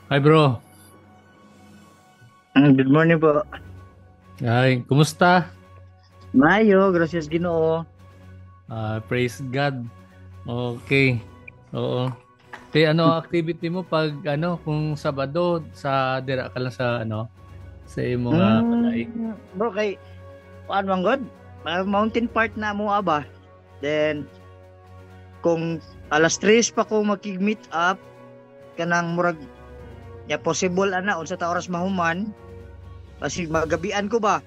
Hi bro. Good morning po. Hi, kumusta? Mayo, gracias Ginoo. Praise God. Okay. Oo. Ano activity mo pag kung Sabado sa dira ka lang sa sa imong balay. Bro, kay kuan man god? Mountain part na mo ba? Then kung alas 3 pa ko makig-meet up kanang murag ya possible ana unsa ta oras mahuman kasi magabian ko ba?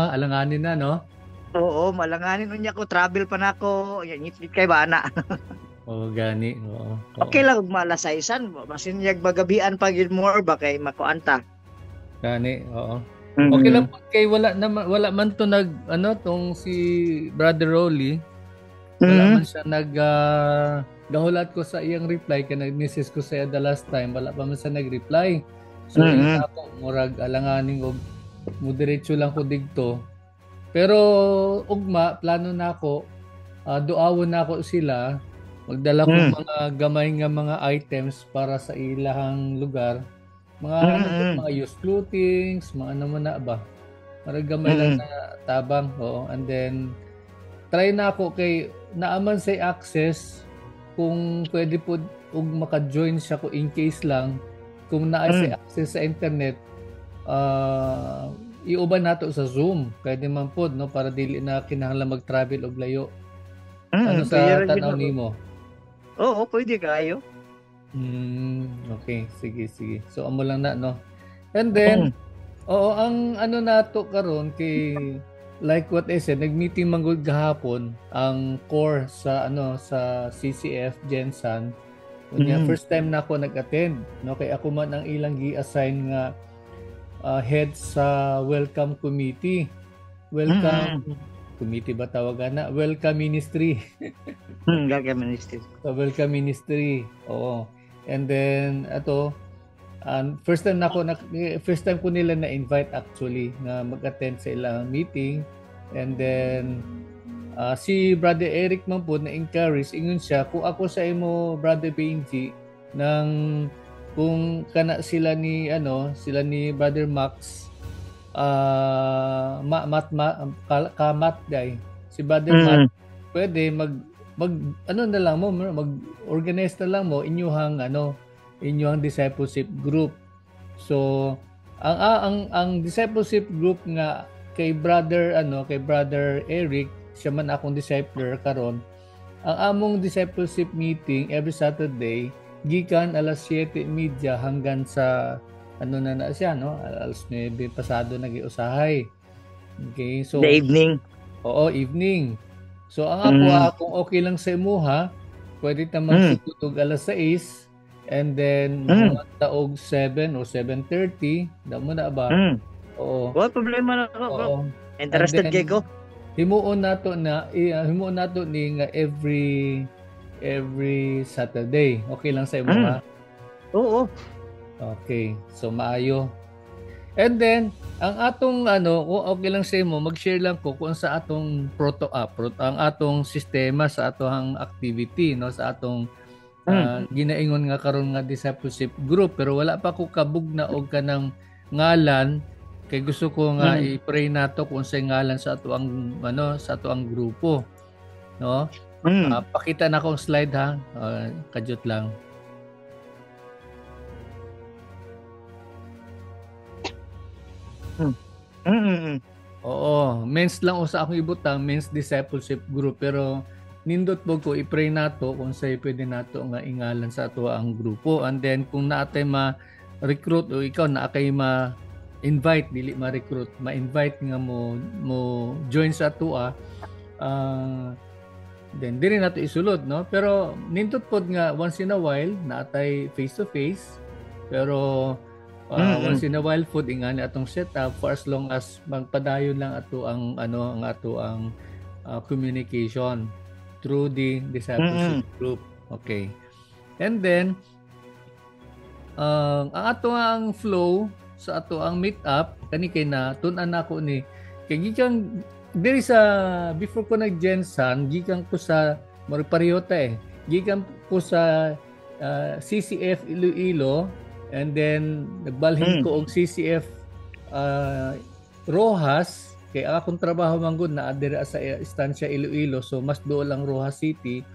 Alanganin na no. Oo, malanganin unya ko travel pa nako. Ya ngit kay ba ana. Oo, gani. Oo. Oo. Okay lang ug malasaysan, basin yag magabian pa gid more ba kay makuanta. Gani. Oo. Okay lang Mm. po kay wala man to tong si Brother Rolly. Wala Mm. man siya gahulat ko sa iyang reply kay nag-message ko sa iya the last time, wala pa man siya nag-reply. So ingon Mm. ako murag alanganing og mo diretso lang ko digto. Pero ugma plano na ako, duawon na ako sila, magdala kog Mm. mga gamay nga mga items para sa ilahang lugar. Mga Mm. mga used clothings, mga man na ba. Para gamay lang Mm. na tabang, oo. And then try na ako kay naaman say access kung pwede po ug maka-join siya ko in case lang kung naa say Mm. access sa internet, uh, iuban nato sa Zoom pwede man pod no para dili na kinahanglan mag-travel og layo. Ano Pwede sa ra gyud tanaw na. nimo? Oo, pwede kayo. Okay, sige sige, so amo lang na no. And then Mm. oo, ang nato karon kay like what I said, nag-meeting manggod gahapon ang core sa sa CCF Gensan. Unya Mm. first time na ako nag-attend, no, kay ako man ang ilang gi-assign nga head sa welcome committee. Welcome Mm. committee ba tawagan na? Welcome ministry. Gagaministis. Sa welcome ministry. Oo. And then ato first time ko nila na invite actually na mag-attend sa ilang meeting. And then si Brother Eric man po na encourage ingon siya kung ako sa imo Brother Benji ng kung kana sila ni Brother Max kamat day si Brother Matt Mm. pwede mag na lang mo mag-organize na lang mo inyong discipleship group. So ang discipleship group nga kay brother Eric, siya man akong discipler karon. Ang among discipleship meeting every Saturday gikan alas 7:30 hanggang sa na siya no, alas 9 pasado nagiusahay. Okay, The so evening. oo, evening. So ang ako Mm. kung okay lang sa imuha, pwede ta Mm. magsugod og alas 6 and then Mm. mahuman ta og 7 o 7:30, damo na ba? Mm. Oo. Wala problema na ako, bro. Oo. And Interested kay then ko. himuon nato ni nga every Saturday. Okay lang sa Mm. imuha? Oo. Okay. So maayo. And then, ang atong kung okay lang sa imo, mag-share lang ko kung sa atong ang atong sistema sa atong activity no sa atong Mm. ginaingon nga karon nga discipleship group pero wala pa ko kabugna og kanang ngalan kay gusto ko nga Mm. i-pray nato kung sa ngalan sa ato ang sa ato ang grupo no. Mm. Pakita na akong slide ha. Kadyot lang. Mm. Mm. Oo, men's lang usa akong ibutang, men's discipleship group pero nindot po ko i-pray nato kung say pwede nato nga ingalan sa ato ang grupo and then kung naatay ma-recruit o ikaw na kay ma-invite dili ma-recruit, ma-invite nga mo join sa ato then diri nato isulod no pero nindot pod nga once in a while naatay face to face pero Mm. once in a while food ingani atong setup for as long as magpadayon lang ato ang ang ato ang communication through the discipleship Mm. group. Okay. And then ang ato ang flow sa ato ang meet up kani kay na tun-an nako ni kay gikan diri sa before ko nag Gensan gikan ko sa pareho ta gikan ko sa CCF Iloilo And then nagbalhin ko og CCF Rojas kay akong trabaho man gud na adira sa istansya Iloilo, so mas dool lang Rojas City.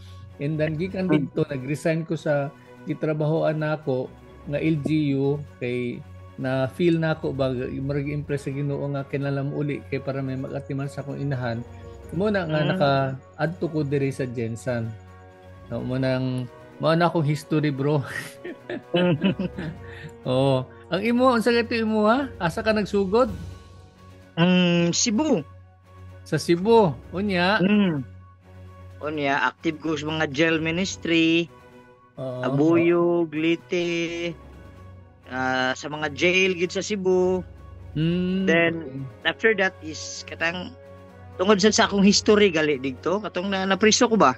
And then gikan dito nag-resign ko sa gitrabahoan nako nga LGU kay na feel nako ba murag impress sa Ginoo nga kinahanglan uli kay para may magatiman sa akong inahan. Muna nga naka-adto ko diri sa Jensen. No, mao na akong history, bro. Oh, ang imo unsa gato imo ha? Asa ka nagsugod? Cebu. Sa Cebu. Unya. Unya active ko sa mga jail ministry. Abuyog, Leyte, sa mga jail gid sa Cebu. Then after that is katang tungod sa akong history gali dito katong na priso ko ba?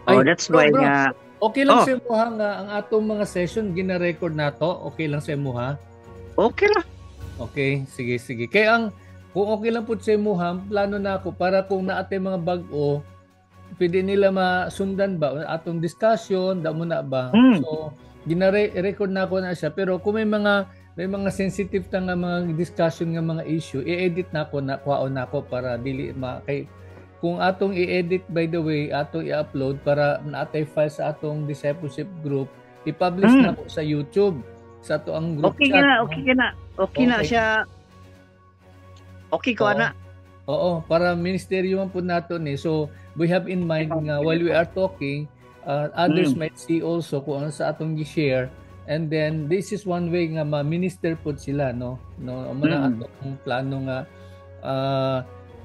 Ay, that's why bro, nga okay lang sa imo nga ang atong mga session gina-record nato. Okay lang sa imo ha? Okay lang. Okay, sige. Kaya kung okay lang po sa imo ha, plano na ako para kung naatay mga bag-o, pwede nila masundan ba atong discussion, damo na ba? So, gina-record na ako na siya. Pero kung may mga sensitive ta nga mga discussion nga mga issue, i-edit na ako na kuhaon na ako para dili kay kung atong i-edit, by the way, atong i-upload para naatay file sa atong discipleship group, i-publish na po sa YouTube sa ato ang group okay chat. Okay na siya. Okay ko ana. Oo, para ministeryo man po nato ni. So, we have in mind nga while we are talking, others might see also kung ano sa atong gi-share, and then this is one way nga ma-minister po sila, no? Amo na atong plano nga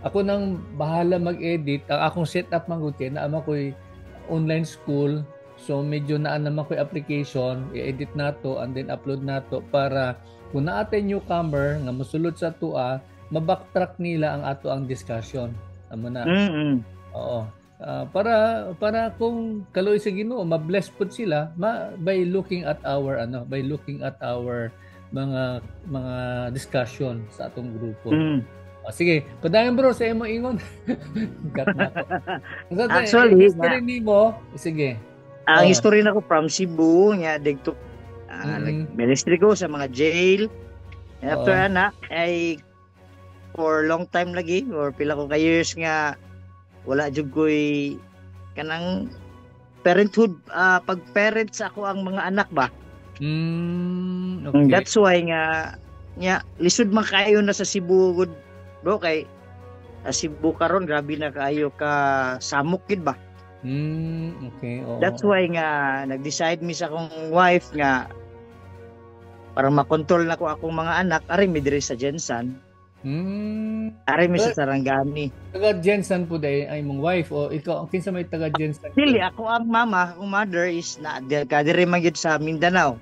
ako nang bahala mag-edit. Ang akong setup man gud kay naa man koy online school. So medyo naa naman koy application, i-edit nato and then upload nato para kung naatay newcomer nga mosulod sa tua, ma-backtrack nila ang ato ang discussion. Amo na. Oo. Para kung kaloy sa Ginoo, ma-bless pud sila by looking at our mga discussion sa atong grupo. Sige, padayon bro sa imo ingon. Gat na ko. Actually, history nimo, sige. Ang history nako from Cebu nya degto ministry ko sa mga jail. After ana ay for long time lagi or pila ko ka years nga wala jud koy kanang parenthood pag-parent sa ako ang mga anak ba. Okay. That's why nga lisod man kaayo na sa Cebu good bro kay Cebu karon grabe na kaayo ka samok gid ba. Okay. That's why nga nag-decide mi sa akong wife nga para makontrol na ko akong mga anak ari mi diri sa Jensen. Ari mi sa Sarangani. Taga Jensen po day ay mong wife o ikaw ang kinsa may taga Jensen? Dili ako ang mama, akong mother is na diri man gyud sa Mindanao.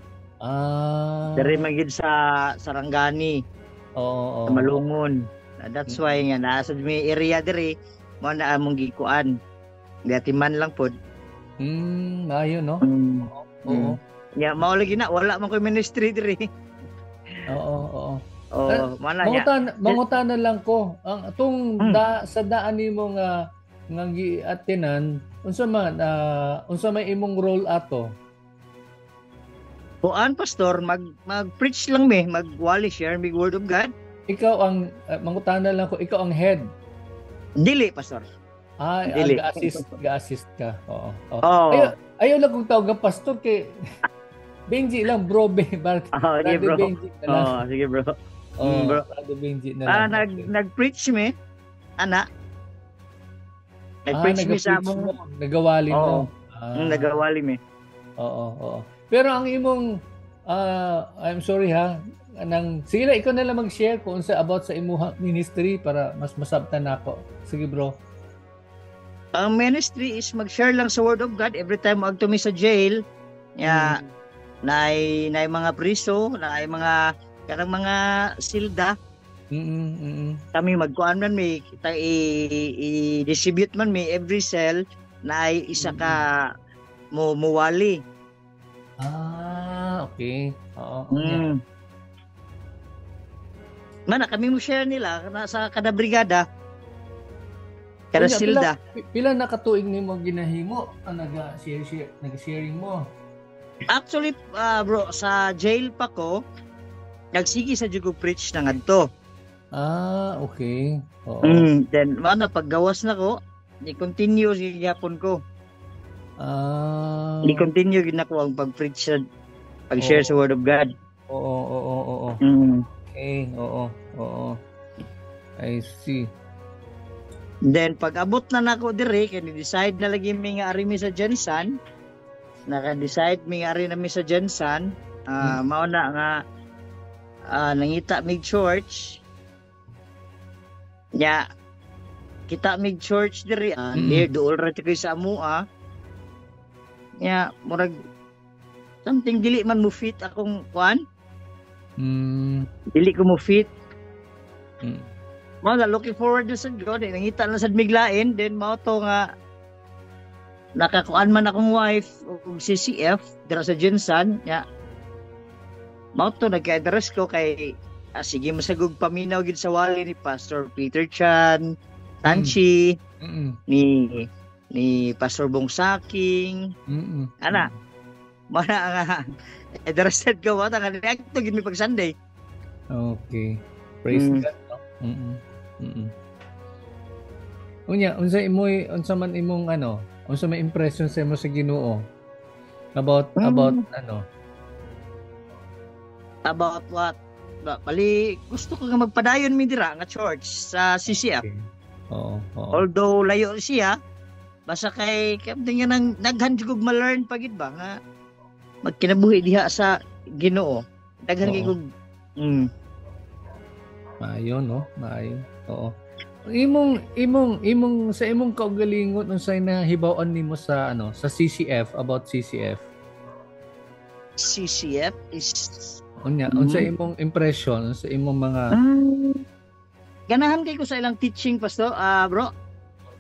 Diri man gyud sa Sarangani. Sa Malungon. That's why nga nasa may area diri mo na among gikuan. Gatiman lang pod. Ayo no. Oo. Ya mao lagi na wala man ko ministry diri. Oo. Mangutana lang ko. Ang atong sa daan nimo nga giatinan, unsa may imong role ato? Kuan pastor mag-preach lang magwali share mig word of God. Ikaw ang mangutana lang ko, ikaw ang head. Dili pastor. Ga-assist ka. Oo. Ayaw lang kung tawag pastor kay Benji lang bro. Sige bro. Benji na lang. Sige bro. Bro. Benji na lang. Nag-preach mi ana. Nag-preach mi sa among nagawali mo. Nagawali mi. Oo. Pero ang imong I'm sorry ha. Sige na, ikaw na lang mag-share kung sa about sa imuhang ministry para mas masabtan nako. Sige bro. Ang ministry is mag-share lang sa word of God every time magtumi sa jail. Naay mga priso, naay mga kanang mga silda. Kami magkuan man may i-distribute man may every cell naay isa ka muwali. Okay. Oo. Mana kami mo share nila sa kada brigada. Kada silda. Pila na katuig nimo ginahimo ang nag-sharing mo? Actually, bro, sa jail pa ko, nagsigi sa jugo preach na ngadto. Okay. Oo. Then, paggawas na ko, i-continue si yapon ko. I-continue gid nako ang pag-preach sa pag-share sa Word of God. Oo. Okay, oo. I see. Then pag-abot na nako dire kay ni-decide na lagi mi nga ari mi sa Jensen. Naka-decide mi nga ari na mi sa Jensen. Mao na nga nangita mig church. Ya kita mig church dire near duol ra kay sa amoa. Ya murag something dili man mo fit akong kwan. Dili ko mo fit. Mga looking forward sa God, nangita na sa miglain, then mao to nga nakakuan man akong wife og CCF dira sa Jensen, ya. Mao to nag-address ko kay sige masagog paminaw gid sa wali ni Pastor Peter Chan, Tanchi, ni Pastor Bong Saking. Ana. Mana nga addressed ko wata nga react to gid mi pag Sunday. Okay. Praise God. Unya, unsa man imong unsa may impression sa imo sa Ginoo about about what? Bali gusto ko nga magpadayon mi dira nga church sa CCF. Okay. Oo. Although layo siya, basta kay nga nang daghan jud ma-learn pagid ba nga magkinabuhi diha sa Ginoo. Daghan kay Maayo, no? Maayo. Oo. Imong sa imong kaugalingon unsay nahibaw-an nimo sa sa CCF about CCF? CCF is unsa imong impression sa imong mga ganahan kay ko sa ilang teaching pastor, bro.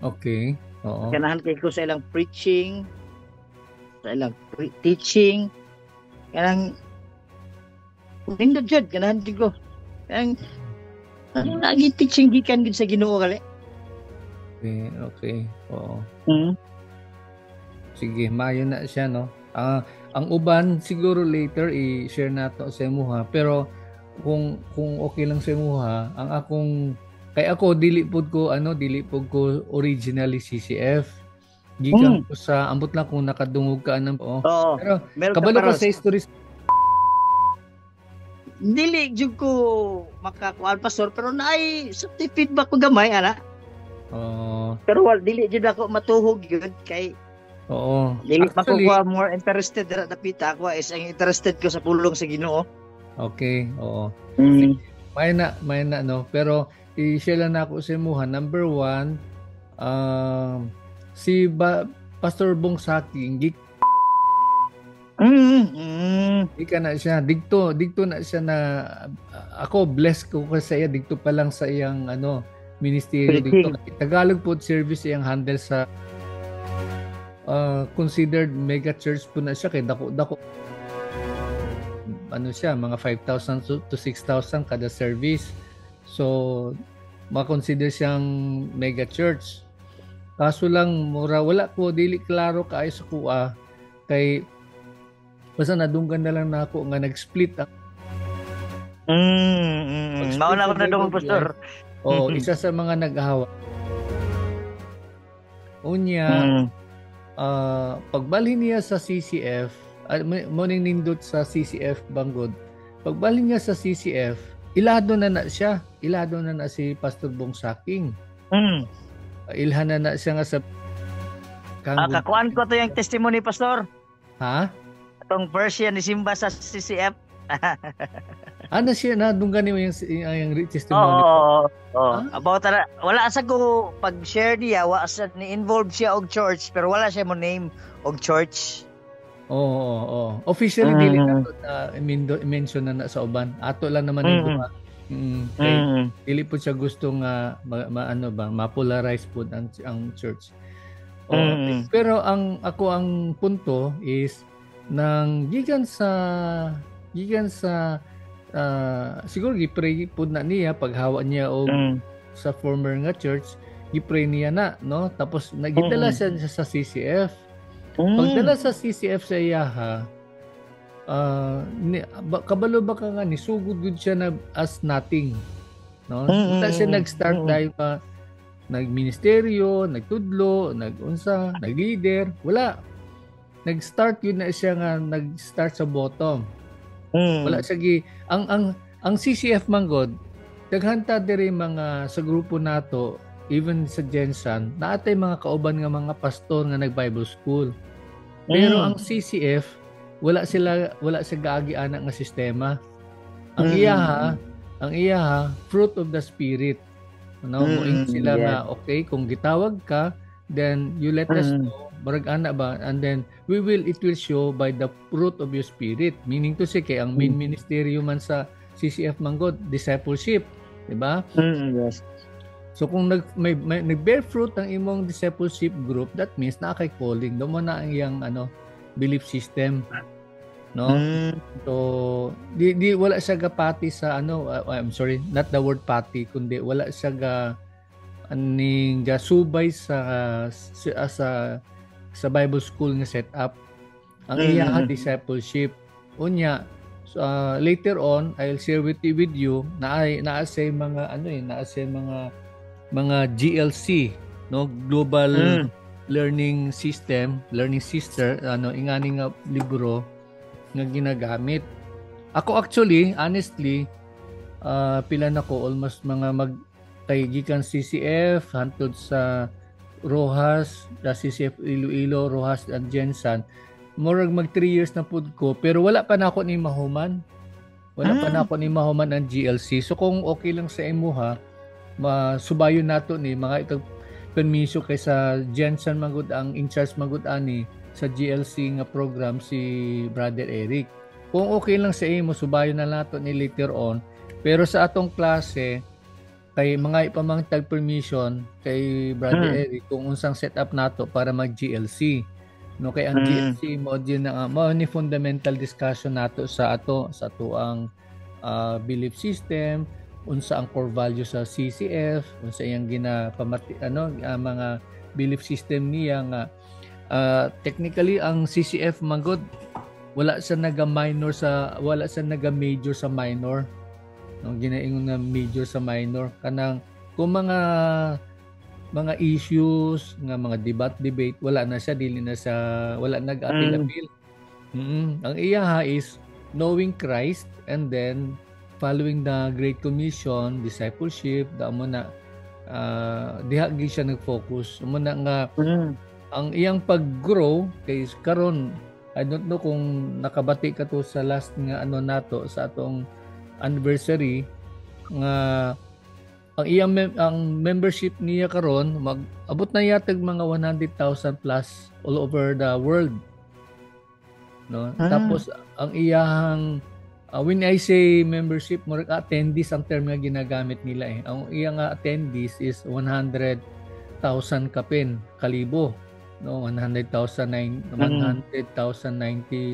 Okay. Oo. Ganahan kay ko sa ilang preaching, sa ilang teaching. Kanang nindot jud ganahan kay ko. Kanang lagi teaching gikan gid sa Ginoo gali. Okay. Oo. Sige, maayo na siya, no? Ang uban siguro later i-share nato sa imuha, pero kung okay lang sa imuha, ang akong kay ako dili pud ko originally CCF. Gikan ko sa ambot lang kung nakadungog ka nang pero kabalo ka sa history. Dili jud ko makakuan pastor pero naay sa feedback ko gamay ana. Pero dili jud ako matuhog gyud kay dili pa ko more interested dira dapita ako is ang interested ko sa pulong sa Ginoo. Okay, May na no, pero i-share lang nako sa imuha. Number 1, si Pastor Bong Saking Ika na siya dito na siya na ako blessed ko kasi iya dito pa lang sa iyang ministeryo dito. Tagalog po service iyang handle sa considered mega church po na siya kay dako siya mga 5,000 to 6,000 kada service. So ma-consider siyang mega church. Kaso lang mura wala ko dili klaro kaayo sa kuha kay basta nadunggan na lang na ako nga nag-split mauna ko na doon pastor. Isa sa mga nag-ahawa. Unya pagbalhin niya sa CCF, morning nindot sa CCF Banggod. Pagbalhin niya sa CCF, ilado na siya. Ilado na si Pastor Bong Saking. Ilhan na siya nga sa kakuan ko to yung testimony pastor. Ha? Itong version ni Simba sa CCF. Siya na dunggan niyo yung testimony. About wala sa ko pag-share niya, wala sa ni-involve siya og church pero wala siya mo name og church. Officially dili na mention na sa uban. Ato lang naman yung dili po siya gusto nga ma-polarize po ang church. Pero ang punto is nang gikan sa siguro gipray pud na niya paghawa niya og sa former nga church, gipray niya na no, tapos nagidala siya sa CCF. Pagdala sa CCF sa iyaha, kabalo ba ka nga ni sugod gud siya na as nothing, no? Wala siya nag-start dahil pa nagministeryo, nagtudlo, nagunsa, nag-leader, wala. Nag-start yun na siya nga nag-start sa bottom. Wala siya ang CCF manggod daghanta diri mga sa grupo nato, even sa Gensan, naatay mga kauban nga mga pastor nga nag-Bible school. Pero ang CCF wala siya gaagi anak nga sistema. Ang iyaha fruit of the spirit. Moing sila nga okay kung gitawag ka, then you let us know barag ana ba, and then it will show by the fruit of your spirit, meaning to say kay ang main ministeryo man sa CCF manggod discipleship, di ba? Yes. So kung nag-bear fruit ang imong discipleship group, that means na kay calling do mo na ang iyang belief system, no? So di wala siya gapati sa I'm sorry, not the word pati, kundi wala siya gasubay sa Bible school nga setup. Ang iya discipleship unya. So, later on I'll share with you na say mga mga GLC, no, Global Learning System, Learning Sister, ingani nga libro nga ginagamit. Ako actually, honestly, pila na ko almost mga kay gikan CCF hantod sa Rojas, CCF Iloilo, Rojas at Gensan. Murag mag 3 years na pud ko, pero wala pa na ako ni mahuman. Wala pa na ako ni mahuman ang GLC. So kung okay lang sa imuha, masubayon nato ni mga itong permiso kay sa Gensan magud ang in charge magud ani sa GLC nga program si Brother Eric. Kung okay lang sa imo, subayon na nato ni later on. Pero sa atong klase kay mga ipamangtag permission kay Brother Eric kung unsang setup nato para mag GLC. No, kay ang GLC module na ni fundamental discussion nato sa ang belief system, unsa ang core value sa CCF, unsa iyang mga belief system niya nga technically ang CCF magod wala sa naga-major sa minor. No, ginaingon na major sa minor kanang kung mga issues nga mga debate wala na siya, wala nag-appeal. Ang iyaha is knowing Christ and then following the Great Commission, discipleship, damo na diha gyud siya nag-focus. Mo na nga ang iyang pag-grow kay karon, I don't know kung nakabati ka to sa last nga nato sa atong anniversary nga ang membership niya karon mag-abot na yatag mga 100,000 plus all over the world, no? Tapos ang iyang when I say membership, more attendees ang term nga ginagamit nila ang iyang attendees is 100,000 kalibo, no? 100,090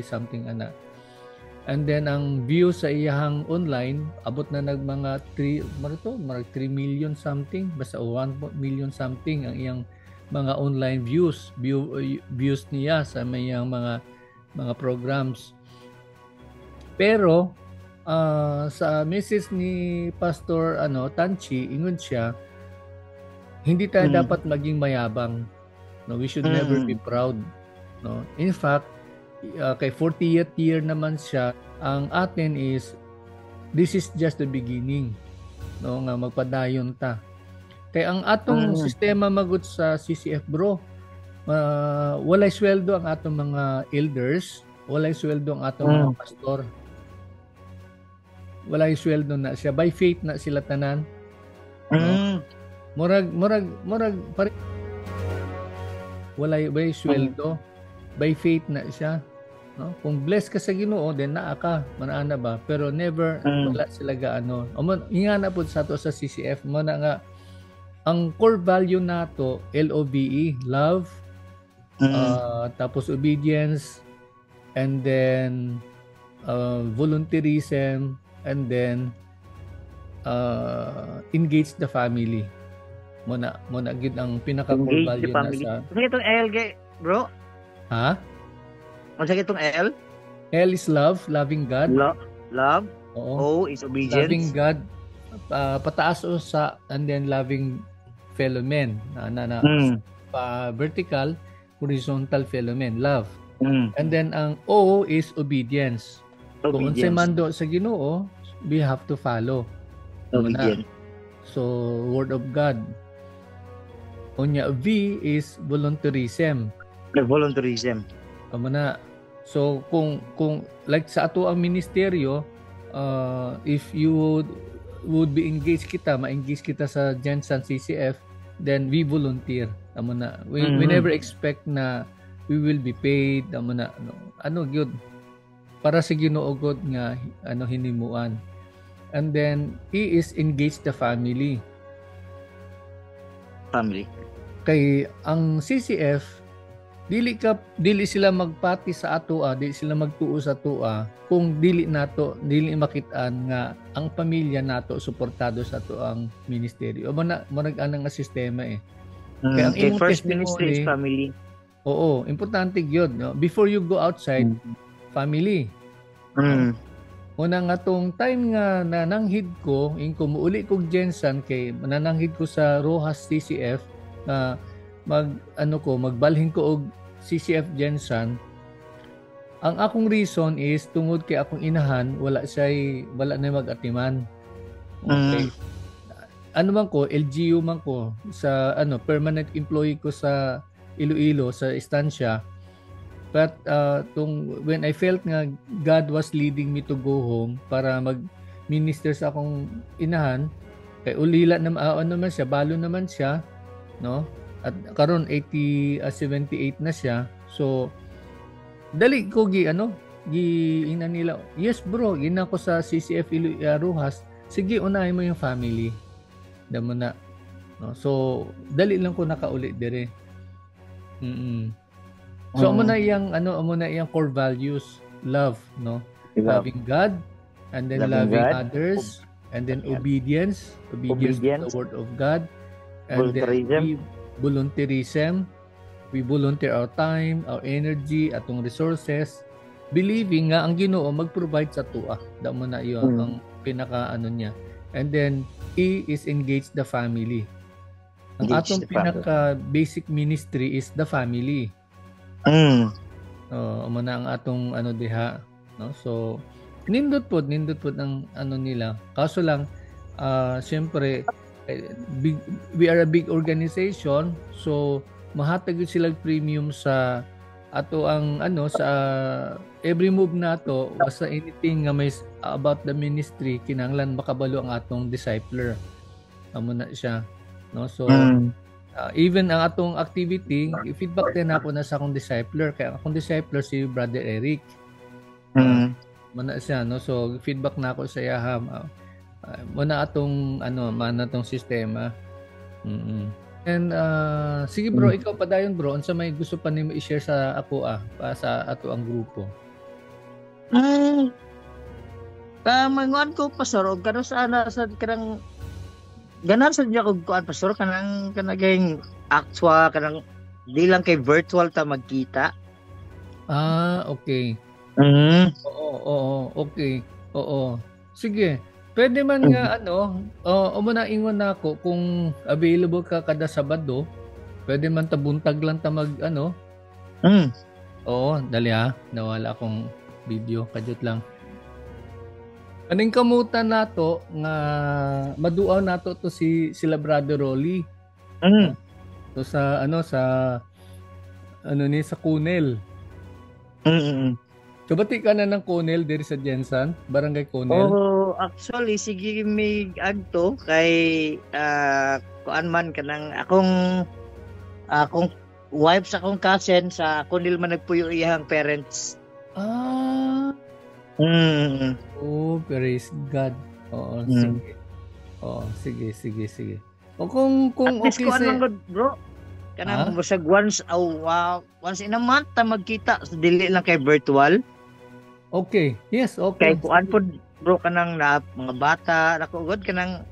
something ana. And then ang view sa iyang online abot na mga 3 million something, basta 1 million something ang iyang mga online views niya sa mayang mga programs. Pero sa message ni Pastor Tanchi, ingon siya, hindi tayo dapat maging mayabang, no? We should never be proud, no? In fact, kay 40th year naman siya, ang atin is this is just the beginning, no, nga magpadayon ta. Kay ang atong sistema magud sa CCF bro, walay sweldo ang atong mga elders, walay sweldo ang atong mga pastor. Walay sweldo na siya, by faith na sila tanan. Murag walay sweldo, by faith na siya. No? Kung blessed ka sa Ginoo, then naa ka, manaana ba? Pero never wala sila gaano. Inga na po sa to sa CCF mo na nga ang core value nato LOVE, love, tapos obedience, and then volunteerism, and then engage the family. Muna gid ang pinaka core value na sa. Ano itong LG, bro? Ha? Ano sa itong L? L is love, loving God. Love. Oo. O is obedience. Loving God, pataas o sa, and then loving fellow men. Vertical, horizontal fellow men, love. And then ang O is obedience. Kung unsay mando sa Ginoo, we have to follow. Obedience. So, word of God. Unya, V is voluntarism. Voluntarism. Muna. So, kung like sa ato ang ministeryo, if you would be engaged kita, ma-engage kita sa Jensen CCF, then we volunteer. Muna. We never expect na we will be paid. Muna. Ano gyud? Para sa Ginoo God nga hinimuan. And then E is engage the family. Kay ang CCF dili sila magpati sa atoa, dili sila magtuo sa atoa kung dili makit-an nga ang pamilya nato suportado sa ato ang ministeryo. Manag anang nga sistema eh. Kaya ang imong first ministry is family. Oo, importante gyud, no? Before you go outside, family. Una nga tong time nga nananghid ko, muuli kog Jensen kay nananghid ko sa Rojas CCF na magbalhin ko og CCF Jensen. Ang akong reason is tungod kay akong inahan wala na mag-atiman. Okay. Ano man ko, LGU man ko sa permanent employee ko sa Iloilo sa estansya. But when I felt nga God was leading me to go home para mag-minister sa akong inahan, kay ulila naman siya, balo naman siya, no? At karon 78 na siya. So dali ko ina nila. Yes bro, gina ko sa CCF Rojas. Sige, unahin mo yung family. Damo na. No? So dali lang ko nakauli dire. So amo na iyang core values, love, no? Loving God, and then loving others, and then obedience to the word of God, and then volunteerism. We volunteer our time, our energy, atong resources, believing nga ang Ginoo mag-provide sa tuwa. Damo na iyon ang pinaka niya. And then E is engage the family. Ang atong pinaka basic ministry is the family. Amo na ang atong diha, no? So nindot pod ang nila. Kaso lang syempre we are a big organization, so mahatag yun sila premium sa ato ang sa every move nato basta anything nga may about the ministry kinahanglan makabalo ang atong discipler. Amo na siya, no? So even ang atong activity, feedback din ako na sa akong discipler. Kaya akong discipler si Brother Eric. Mana siya, no? So feedback na ako sa iya muna atong tong sistema. And sige bro, ikaw padayon bro, unsa may gusto pa nimo i-share sa ako pa sa ato ang grupo? Manguan ko pastor og kano sa kanang ganan sa diya kog kuan pastor kanang actual kanang di lang kay virtual ta magkita. Okay. Oo, okay. Oo. Sige. Pwede man nga muna ingon nako kung available ka kada Sabado. Pwede man ta buntag lang ta mag Oo, dali nawala akong video kadot lang. Kaning kamutan nato nga maduaw nato to sila Brother Rolly. So sa sa Kunel. So bati ka na ng Kunel diri sa Jensen, Barangay Kunel? Actually sige mig agto kay kuan man kanang akong wife sa akong cousin sa Kunel man nagpuyo iyang parents. Praise God. Sige. O kung okay sa bro. Kanang musag once in a month ta magkita sa dili lang kay virtual. Okay. Yes, okay. Kay kuan pod bro kanang mga bata nako god kanang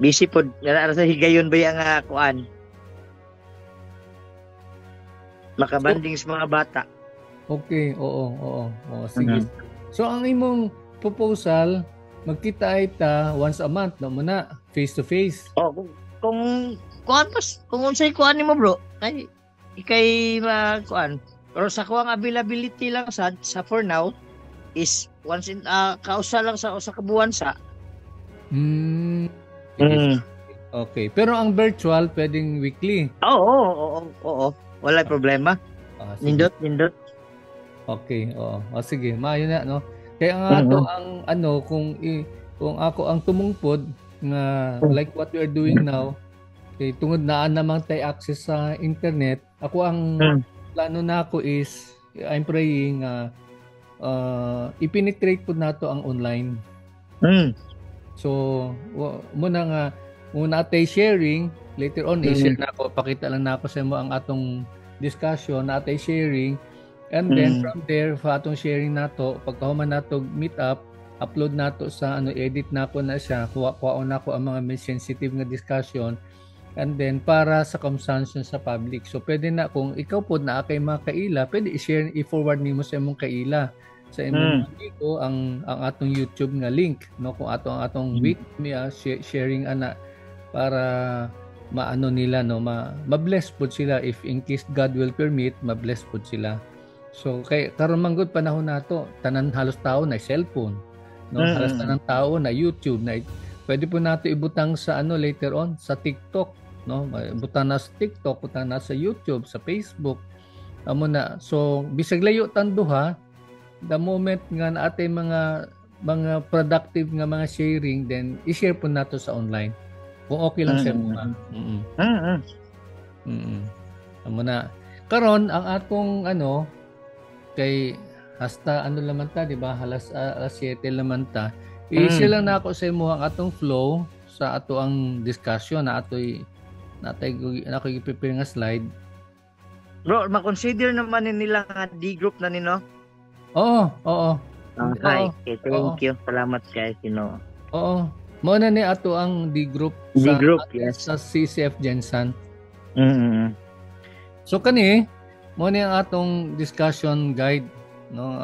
busy pod ara sa higayon ba nga kuan makabanding sa mga bata. Okay, oo, sige. Mhm. So ang imong proposal, magkita ita once a month na muna, face to face. Oh, kung kuan pas kung unsay kuan nimo bro, kay ikay kuan. Pero sa kuang availability lang sa for now is once in kausa lang sa usa ka buwan sa. Sige, Mm. sige. Okay. Pero ang virtual pwedeng weekly. Oo. Wala problema. Sige. Nindot. Okay, oo. Sige, maayo na no. Kaya nga to ang ano kung ako ang tumungpod nga like what we are doing now, kay tungod naa namang tay access sa internet, ako ang plano nako is I'm praying ipenetrate po nato ang online. So muna tay sharing, later on i-share nako, pakita lang nako sa imo ang atong discussion, natay sharing, and then from there sa atong sharing nato, pagkahuman nato meet up, upload nato sa edit nako na siya, kuha nako ang mga may sensitive nga discussion, and then para sa consumption sa public. So pwede na kung ikaw po na kay mga kaila, pwede i-share, i-forward nimo sa imong kaila, sa imong amigo ang atong YouTube nga link, no, kung atong with me sharing ana, para maano nila, no, ma-bless po sila, if in case God will permit, ma-bless po sila. So kay karon man gud panahon nato, tanan halos tao na cellphone, no, halos tanan tao na YouTube, na pwede po nato ibutang sa later on sa TikTok, no, ibutang na sa TikTok, ibutang na sa YouTube, sa Facebook, amo na. So bisag layo tan duha, the moment nga naatay mga productive nga mga sharing, then i-share po nato sa online kung okay lang sa mga. Amo na. Karon ang atong kay hasta laman ta, di ba, alas 7 laman ta, i-share lang nako sa imo ang atong flow sa ato ang discussion na ato'y i-prepare nga slide. Bro, ma-consider naman nila nga D-group na nino? Oo. Hi. Okay, thank you. Salamat kay Sino. Oo. Mo na ni ato ang D-group yes. sa CCF Gensan. So kani mo ni ang atong discussion guide, no.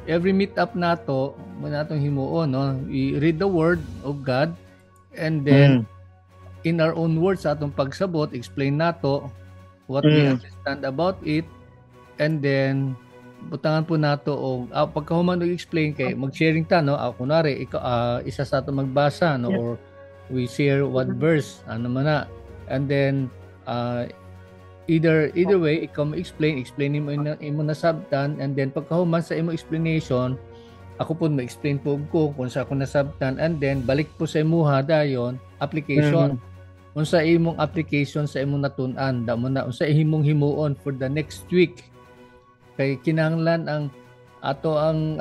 Every meet up nato mo natong himuon, no. We read the word of God, and then in our own words sa atong pagsabot, explain nato what we understand about it, and then butangan po nato og pagkahuman og explain kay mag-sharing ta, no. Kunwari isa sa ato magbasa, no, or we share what verse man na, and then either way ikaw explain imo na sabtan, and then pagkahuman sa imo explanation, ako po ma-explain po ko kung sa ako nasabtan, and then balik po sa imuha dayon application. Unsa imong application sa imong natun-an, damo na unsa imong himuon for the next week. Kay kinahanglan ang ato ang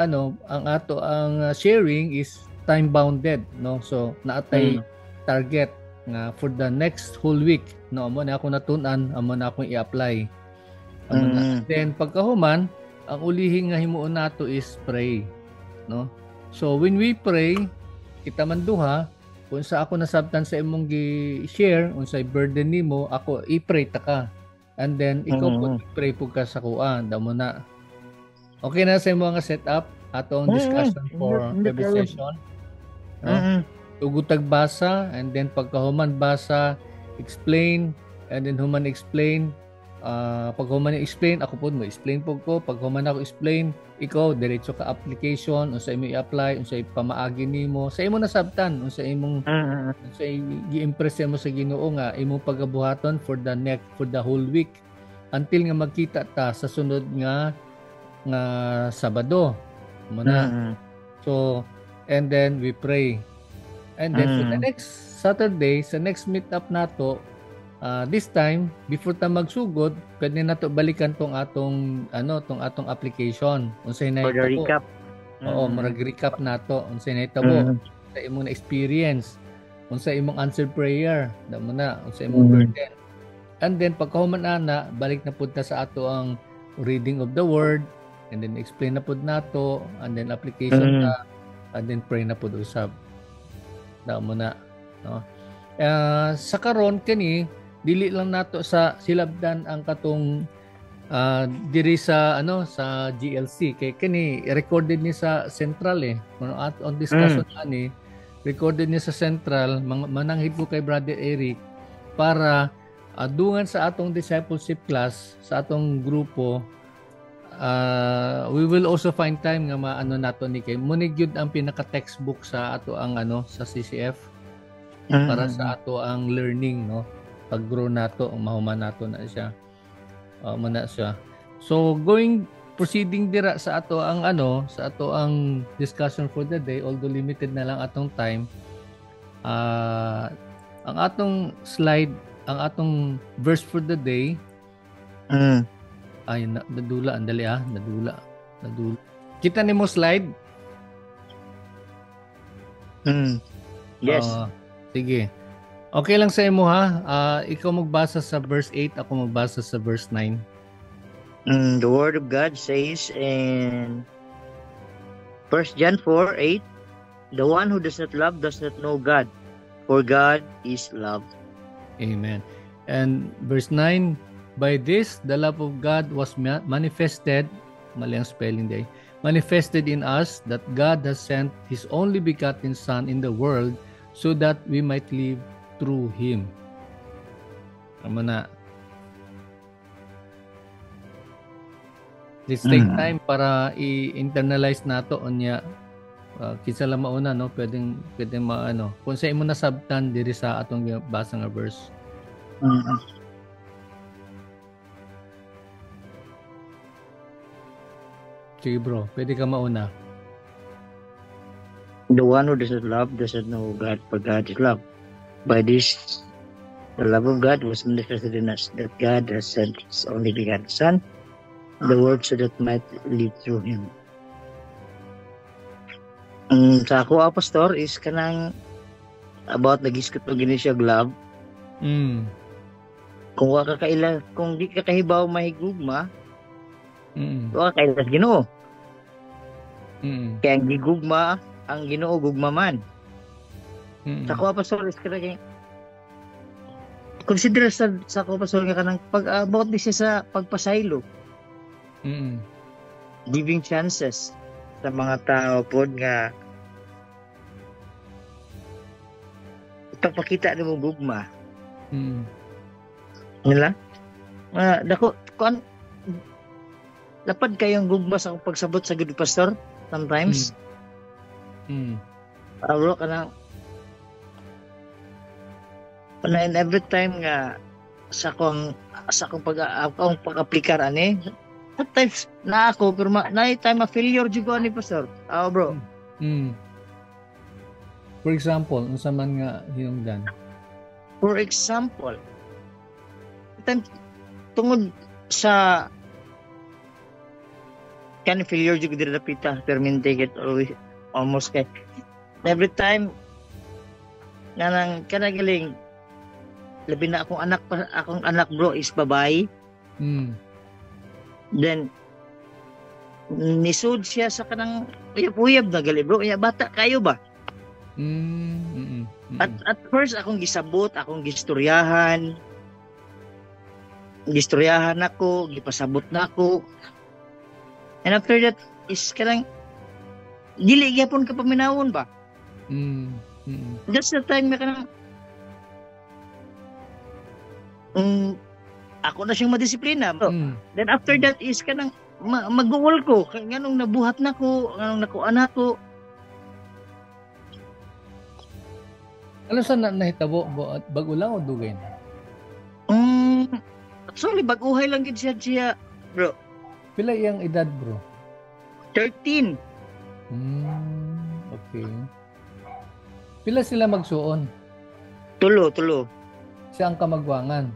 sharing is time bounded, no. So naatay target nga for the next whole week, no, amo na ako natun-an, amo na akong i-apply. Then pagkahuman, ang ulihin nga himuon nato is pray, no. So when we pray, kita man duha, kung sa ako nasabtan sa imong gi-share, unsay burden nimo, ako i-pray ta ka. And then ikaw po pray po ka sa kuan, damo na. Okay na sa imo nga setup atong discussion for every session. Tugutag basa, and then pagkahuman basa, explain, and then human explain. Pag human explain, ako po mo explain po ko. Pag human ako explain, ikaw diretso ka application, unsa imo i-apply, unsa pamaagi nimo sa imo nasabtan, unsa imong unsa gi-impress mo sa Ginoo nga imong pagabuhaton for the whole week, until nga magkita ta sa sunod nga Sabado muna. So and then we pray, and then for the next Saturday, sa next meet up nato, this time before ta magsugod, pwede nato balikan tong atong application, unsay na ito recap. Oo, mag-recap nato unsay na ito sa imong experience, unsay imong answered prayer, damo na unsay imong burden. And then pagkahuman ana, balik na pud ta sa ato ang reading of the word, and then explain na pud nato, and then application ta, and then pray na pud usab, damo na, no. Sa karon kani dili lang nato sa silabdan ang katong diri sa sa GLC kay kani recorded ni sa Central at on discussion ani recorded ni sa Central mananghid ko kay Brother Eric para dungan sa atong discipleship class sa atong grupo. We will also find time nga maano nato ni kay munig yun ang pinaka textbook sa ato ang sa CCF para sa ato ang learning pag-grow nato ang mahuman nato na siya. Muna siya. So proceeding dira sa ato ang sa ato ang discussion for the day, although limited na lang atong time. Ang atong slide, ang atong verse for the day. Ay nadula andali nadula. Kita nimo slide? Yes. Sige. Okay lang sa imo ikaw magbasa sa verse 8, ako magbasa sa verse 9. The word of God says in 1 John 4:8, the one who does not love does not know God, for God is love. Amen. And verse 9, by this the love of God was manifested, mali ang spelling day, manifested in us, that God has sent His only begotten Son in the world so that we might live through Him. Tama na. Let's take time para i-internalize nato unya. Kinsa lang mauna pwedeng kung sa imo nasabtan diri sa atong basa nga verse. Sige bro, pwede ka mauna. The one who does not love does not know God, for God is love. By this, the love of God was manifested in us, that God has sent His only begotten Son, the world, so that might live through Him. Sa ako, Pastor, is kanang about nagiskot og gini siya love. Kung kung di ka kahibaw mahigugma, wa ka kaila Ginoo. Kaya ang gigugma, ang Ginoo gugma man. Sa ako, Pastor, is kanang consider sa ako, Pastor, nga kanang pag-about di siya sa pagpasaylo. Giving chances sa mga tao pod nga ipagpakita nimo gugma. Nila? Dako kon lapad kayong gugma sa pagsabot sa good pastor sometimes. Bro, kanang and every time nga sa akong pag-aplikar ani, at times na ako pero na time failure jud ko ani pastor. Bro. For example, unsa man nga hinungdan? For example, time tungod sa failure jud diri dapita permente get almost kay every time nang kanagaling labi na akong anak bro is babae. Then nisud siya sa kanang uyab-uyab na gali bro, bata kayo ba? At first akong gisabot, akong gistoryahan ako, gipasabot na ako. And after that is kanang dili gyapon ka paminawon ba? That's the time na kanang ako na siyang madisiplina. Then after that is kanang mag-uol ko. Nganong nabuhat na ko, nganong nakuan ako. Ano sa nahitabo? Bago lang o dugay na? Actually, baguhay lang gid siya, bro. Pila iyang edad, bro? 13. Okay. Pila sila magsuon? Tulo. Siya ang kamagwangan?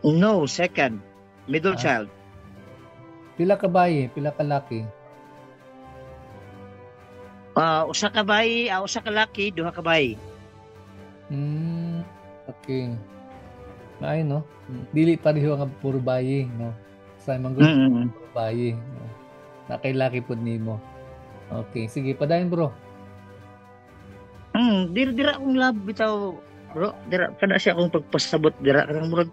No, second. Middle child. Pila ka bayi? Pila ka laki? Usa ka bayi, usa ka laki, duha ka bayi. Okay. Ay, no? Dili pareho nga puro bayi, no? Sa mga puro bayi. No? Nakailaki po nimo. Okay, sige, padayon bro. Dira akong love bitaw, bro. Dira kada siya akong pagpasabot dira kanang murag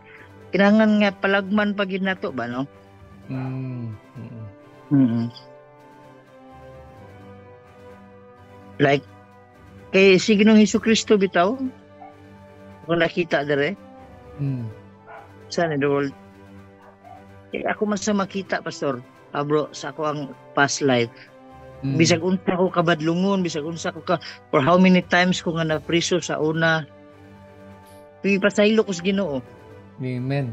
kinahanglan nga palagman pagid nato ba, no? Mm. Mm. Mm. Like kay si Ginoong Hesukristo bitaw, kung nakita dere Mm. sa the world. Kaya ako man sa makita, pastor, bro, sa ako ang past life. Mm. Bisag unsa ko kabadlungon, bisag unsa ko ka, for how many times ko nga na-priso sa una, pipasaylo ko sa Ginoo. Amen.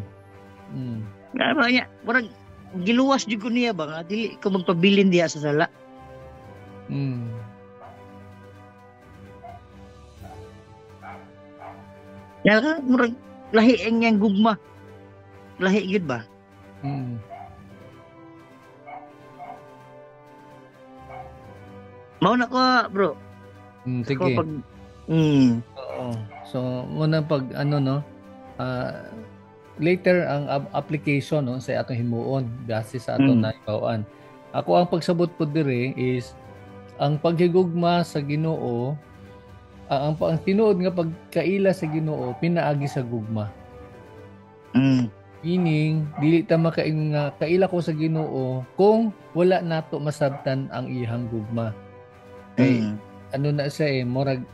Mm. Nga ba niya, parang giluwas jud ko niya ba nga dili ko magpabilin diha sa sala. Mm. Nga murag lahi ang niyang gugma. Lahi gid ba? Mm. Mao na ko, bro. Mm. Ako Sige. pag Oo. So, muna pag ano no, ah, later ang application no sa atong himuon base sa atong mm, naibawaan. Ako ang pagsabot po dire is ang paghigugma sa Ginoo, ang tinuod nga pagkaila sa Ginoo pinaagi sa gugma. mm, Meaning dili ta makaingon nga kaila ko sa Ginoo kung wala nato masabtan ang iyang gugma. Kay mm, ano na siya murag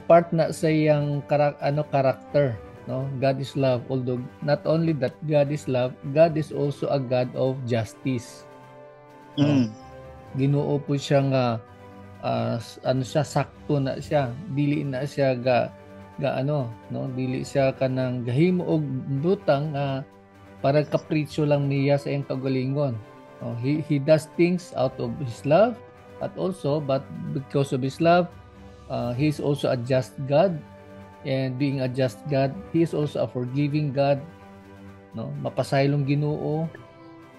part na sa iyang character, no? God is love, although not only that God is love, God is also a God of justice, no? mm, Ginoo po siya nga sakto na siya, dili na siya ga ano, no? Dili siya kanang gahimo og butang para kapritsyo lang niya sa iyang kagalingon. He does things out of his love, but because of his love, he is also a just God, and being a just God, he is also a forgiving God, no? Mapasaylong Ginoo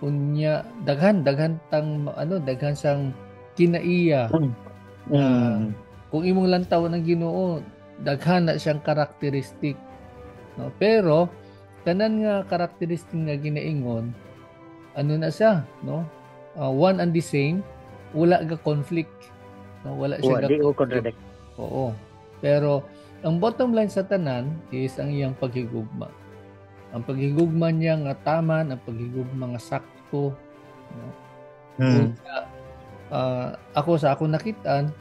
unya daghan sang kinaiya mm, kung imong lantaw ng Ginoo daghan na siyang karakteristik, no? Pero tanan nga karakteristik nga ginaingon ano na siya, no? One and the same, wala ga conflict, no? Wala siya ga di ko contradict. Oo. Pero ang bottom line sa tanan is ang iyang paghigugma. Ang paghigugma niya nga taman, ang paghigugma nga sakto, no? Ako sa akong nakitaan,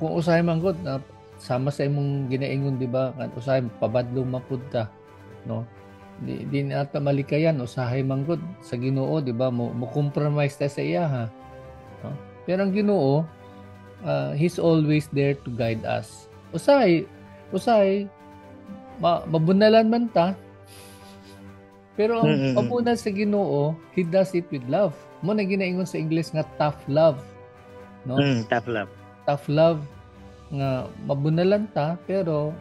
kung usahay man gud na sama sa imong ginaingon, di ba? Kan usahay pabadlong mapud ta, no? Di nata malikayan usahay man gud sa Ginoo, di ba? Mo compromise ta sa iya ha. No? Pero ang Ginoo, he's always there to guide us. Usahay mabunalan man ta, pero ang pabunal sa Ginoo, he does it with love. Mo na ginaingon sa English nga tough love, no? Tough love. Tough love nga mabunalan ta pero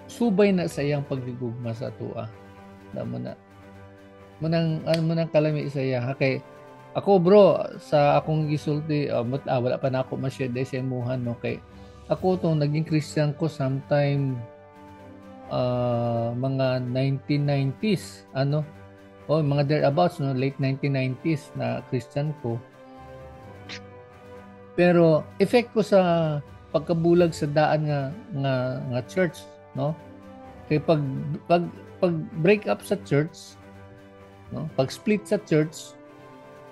subay na sa iyang paghigugma sa tua. Damo na. Munang kalami sa iya. Kay ako bro, sa akong gisulti, wala pa na ako ma-share sa imuhan, no? Kay ako tong naging Christian ko sometime mga 1990s, mga thereabouts, no? Late 1990s na Christian ko. Pero effect ko sa pagkabulag sa daan nga church, no? Kay pag break up sa church, no? Pag split sa church,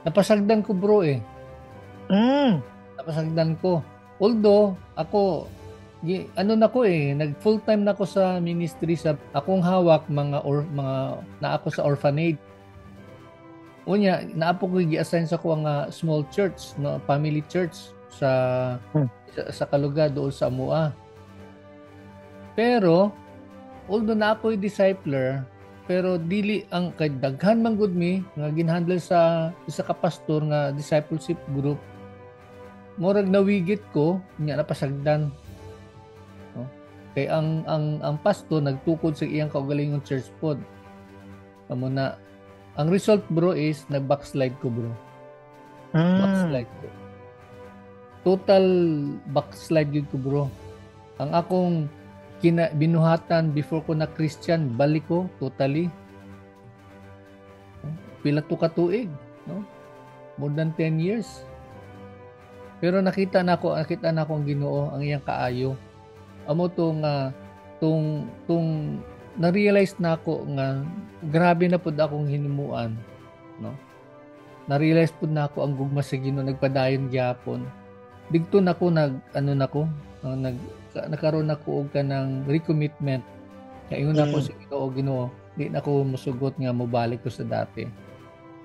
napasagdan ko bro Napasagdan ko. Although ako nag full time na ako sa ministry sa akong hawak mga na ako sa orphanage. Unya naapo ko gi-assign sa ko nga small church, no, family church sa Kaluga doon sa Amua. Pero although na ako'y discipler, pero dili ang kay daghan man gud mi nga ginhandle sa isa ka pastor nga discipleship group. Murag nawigit ko nya napasagdan. No? Kay ang pastor nagtukod sa iyang kaugalingong church pod. Amo na ang result bro is nag-backslide ko bro. Backslide ko. Total backslide yun ko bro. Ang akong binuhatan before ko na Christian, balik ko totally. Pila to ka tuig, no? More than 10 years. Pero nakita na ko ang Ginoo, ang iyang kaayo. Amo tong na-realize na ako nga grabe na pud akong hinimuan, no? Na-realize pud na ako ang gugma sa Ginoo nagpadayon gyapon. Digto nako nagkaroon ako og kanang recommitment. Kaya ingon ako sa Ginoo, di na ako musugot nga mobalik ko sa dati.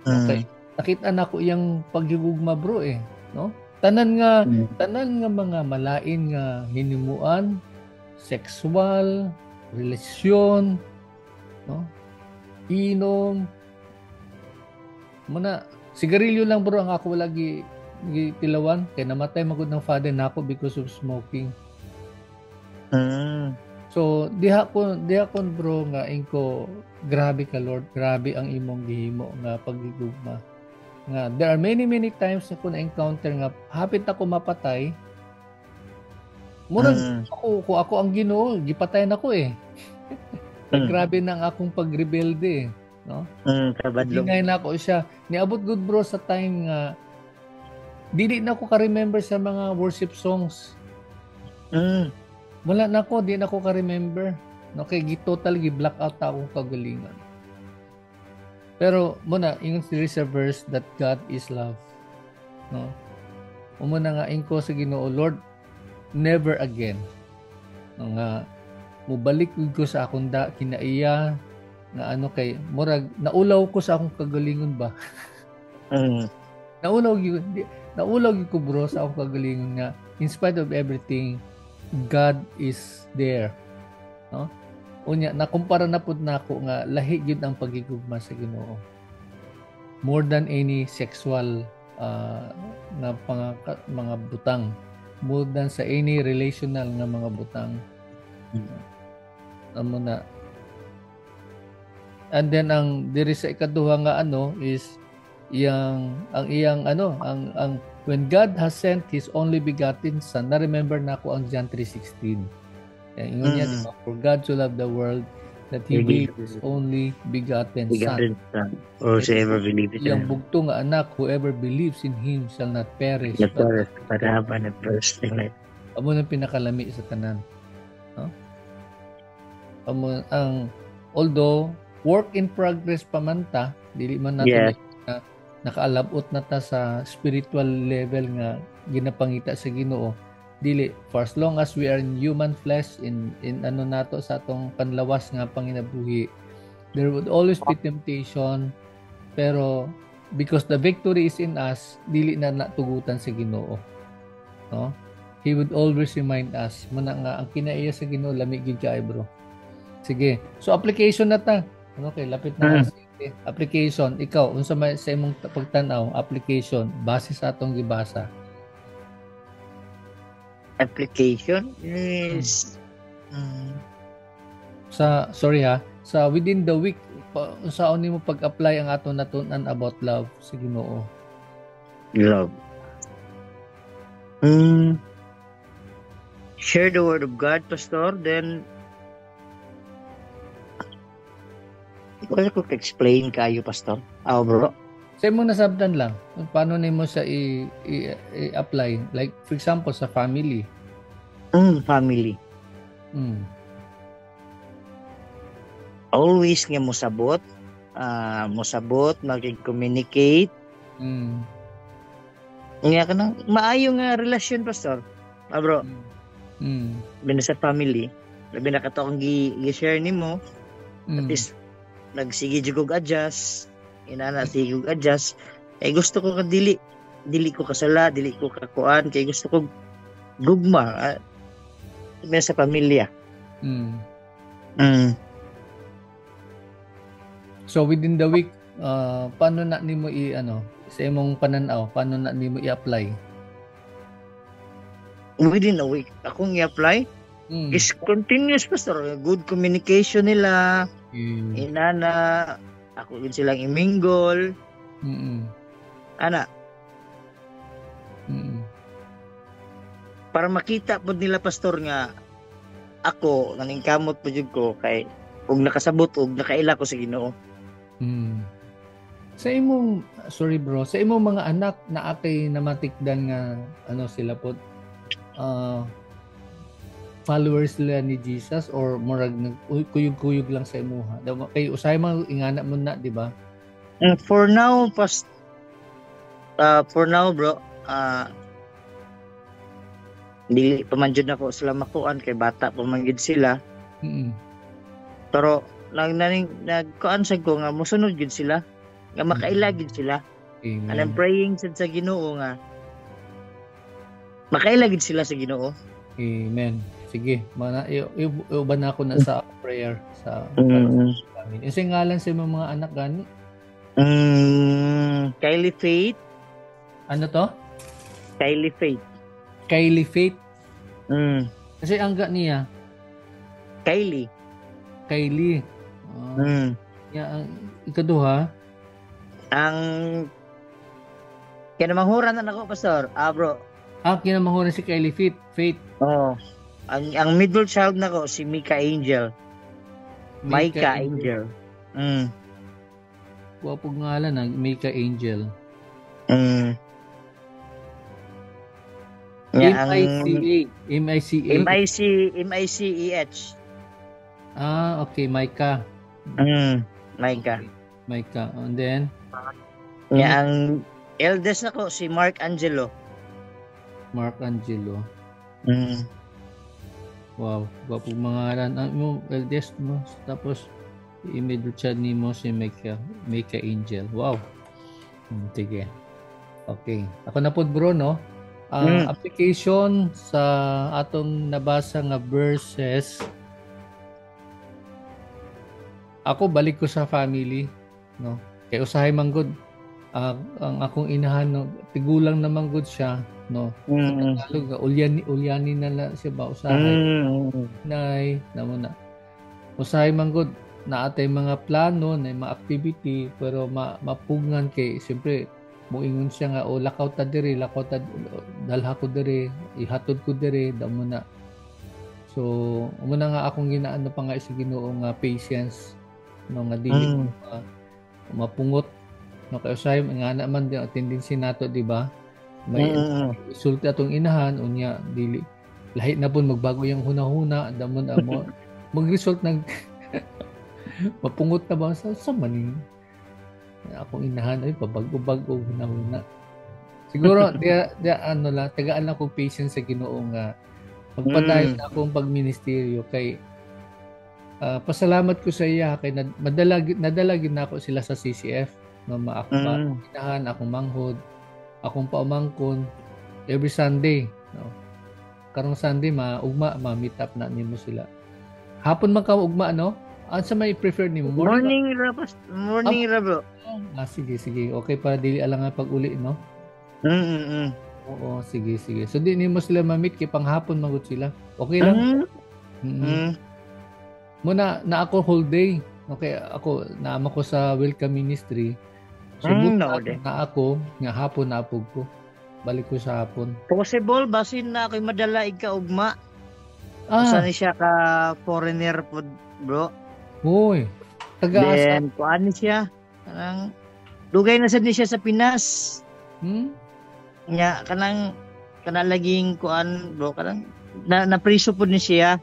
Okay. Nakita na ko iyang paghigugma bro no? Tanan nga mga malain nga hinimuan, sexual, relasyon, no? Inom. Muna sigarilyo lang bro ang ako lagi tilawan kay namatay magud ng father nako because of smoking. So diha ko bro nga ingko grabe ka Lord, grabe ang imong gihimo nga paghigugma. Nga there are many times na ko na encounter nga hapit ako mapatay. Murag ako ang Ginoo, gipatayan ako grabe na ang akong pagrebelde no? Kabadlong. Hinay na ako siya. Niabot good bro sa time nga dili na ako ka-remember sa mga worship songs. Wala na ako, di na ako ka-remember. No, kay total gi-black out ako kagalingan. Pero muna, yung series a verse that God is love. No? Umuna nga ingko sa Ginoo, Lord, never again. Nga mubalik ko sa akong kinaiya nga ano kay murag naulaw ko sa akong kagalingon ba. Naulaw ko bro sa akong kagalingon nga in spite of everything God is there. No? Unya nakumpara na pud nako nga lahi gyud ang pagigugma sa Ginoo. More than any sexual na mga butang, more than sa any relational nga mga butang. Amo na. And then ang diri sa ikaduha nga is ang when God has sent His only begotten Son, na-remember na ako ang John 3:16. Ingon niya, for God so loved the world that He gave His only begotten Son. Whosoever believes in Him. Yung bugto nga anak, whoever believes in Him shall not perish. But have an everlasting life. Amo nang pinakalami sa tanan. No? Amo although work in progress pa man ta, dili man natin nakaalabot na ta sa spiritual level nga ginapangita sa Ginoo, dili for as long as we are in human flesh in nato sa atong panlawas nga panginabuhi, there would always be temptation, pero because the victory is in us, dili na natugutan sa Ginoo, no? He would always remind us muna nga ang kinaiya sa Ginoo lami gyud kay bro. Sige, so application na ta. Okay, lapit na application. Ikaw, unsa may sa imong pagtan-aw, application base sa atong gibasa? Application is sa within the week unsaon nimo pag-apply ang aton natun-an about love sa Ginoo? Love. Share the word of God, pastor, then wala ko explain kayo, pastor. Bro. Sa imong nasabtan lang, paano nimo sa i-apply? Like for example sa family. Family. Always nga mosabot, mag-communicate. Nga kanang maayo nga relasyon, pastor. Bro. Bina sa family, labi na kato ang gi-share nimo. At least nagsige jugog adjust, inana sige jugog adjust. Kay gusto ko ka dili ko kasala, dili ko kakuan, kay gusto ko gugma sa pamilya. So within the week, paano na nimo sa imong pananaw, paano na nimo i-apply? Within a week, akong i-apply is continuous, pastor. Good communication nila. Inana, ako din silang iminggol. Ana. Para makita po nila, pastor, nga ako, naningkamot po jud ko kay ug nakasabot ug nakaila ko sa Ginoo. Sa imong, sorry bro, sa imong mga anak na akay namatikdan nga sila po followers sila ni Jesus or murag kuyog-kuyog lang sa imuha? Kay usahay man ingana mo na, di ba? For now, bro, dili pa man jud nako sila makuan kay bata pa man gid sila. Pero nagkuan sa ko nga mosunod gid sila, nga makaila gid sila. Amen. And I'm praying sa Ginoo nga makaila gid sila sa Ginoo. Amen. Sige, iuban na ako na sa prayer sa family. Isa ngalan sa mga anak gani? Kylie Faith. Ano to? Kylie Faith. Kylie Faith? Kasi angga niya? Kylie. Ang ikaduha? Ang kinamahuran na ako, Pastor. Bro. Kinamahuran si Kylie Faith. Oo. Ang middle child na ko, si Mika Angel. Micah Angel. Wapog ngalan na, Mika Angel. M-I-C-E-H. Okay, Micah. Micah. And then? Ang eldest ako, si Mark Angelo. Wow, wapog mga ngalan. Ang eldest mo, tapos i-middle child ni mo si Micah Angel. Wow. Sige. Okay. Ako na po bro, no? Application sa atong nabasa nga verses. Ako balik ko sa family, no? Kay usahay man good. Ang akong inahan, no, tigulang naman good siya, no? Sa Tagalog, ulyani na siya ba usahay. Nay, namo na. Usahay man good na atay mga plano na mga activity pero mapugngan kay siyempre moingon siya nga lakaw ta dalha ko diri, ihatod ko diri damo na. So muna nga akong ginaano pa nga sa Ginoo nga patience, no, nga dili mapungot, no, kay usay nga naman di tendency nato, di ba? May resulta atong inahan unya dili lahi na pud magbago yung hunahuna damo na mo mag-result nag mapungot na ba sa maning akong inahan ay pabago-bago hunahuna. Siguro dia ano lang tagaan ako patience sa Ginoo nga pagpadayon akong pagministeryo kay pasalamat ko sa iya kay nadalagin na ako sila sa CCF, no, akong inahan, akong manghod, akong paumangkon every Sunday, no. Karong Sunday ma-meet up na nimo sila. Hapon man ka ugma, no? Sa may prefer nimo? Morning ra bro. Sige. Okay para dili alang nga pag-uli, no? Oo, sige. So di nimo sila ma-meet kay panghapon magud sila. Okay lang? Muna na ako whole day. Okay, ako naama ko sa welcome ministry. So na ako nga hapon napog ko. Balik ko sa hapon. Possible basin na ako'y madala ika ugma. Saan siya ka foreigner po, bro? Hoy. Taga-asa. Then kuan siya. Kanang dugay na sad ni siya sa Pinas. Nya kanang laging kuan, bro, kanang na priso pud ni siya.